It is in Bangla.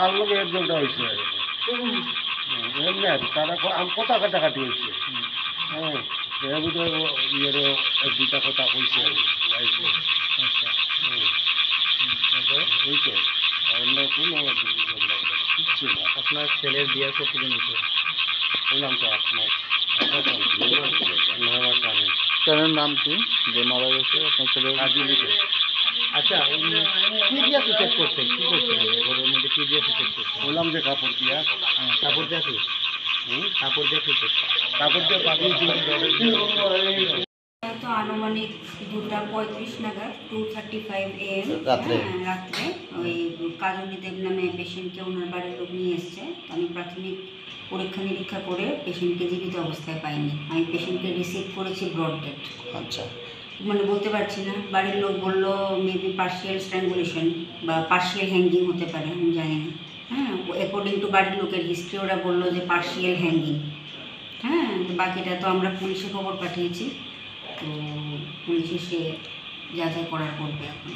তার লোকে একজনটা হয়েছে এমনি আর কি তারা কথা কাটাকাটি হয়েছে। হ্যাঁ এর ভিতরে ইয়েরও দুটা কথা কইছে ওয়াইফে। আচ্ছা ওই তো অন্য কোনো কিচ্ছু না। আপনার ছেলের বিয়ার কতদিন হয়েছে? বললাম তো 8 মাস 9 মাস আগে ছেলের নাম কি যে মারা গেছে আপনার ছেলের? কাজী লিখে আচ্ছা কি দিয়ে চেক করছে, কি করছে ঘরের মধ্যে কি দিয়ে চেক করছে? বললাম যে কাপড় দিয়া কাপড় দিয়ে কি কাপড় দিয়ে কি করছে? কাপড় দিয়ে পাঠিয়ে তো আনুমানিক 2:35 নাগাদ 2:35 AM রাত্রে ওই কাজলী দেব নামে পেশেন্টকে ওনার বাড়ির লোক নিয়ে এসছে। আমি প্রাথমিক পরীক্ষা নিরীক্ষা করে পেশেন্টকে জীবিত অবস্থায় পাইনি। আমি পেশেন্টকে রিসিভ করেছি ব্রড ডেড। আচ্ছা মানে বলতে পারছি না, বাড়ির লোক বললো মেবি পার্শিয়াল স্ট্র্যাঙ্গুলেশন বা পার্শিয়াল হ্যাঙ্গিং হতে পারে, আমি জানি না। হ্যাঁ অ্যাকর্ডিং টু বাড়ির লোকের হিস্ট্রি ওরা বললো যে পার্শিয়াল হ্যাঙ্গিং। হ্যাঁ বাকিটা তো আমরা পুলিশে খবর পাঠিয়েছি, তো পুলিশ এসে যা যা করার করবে এখন।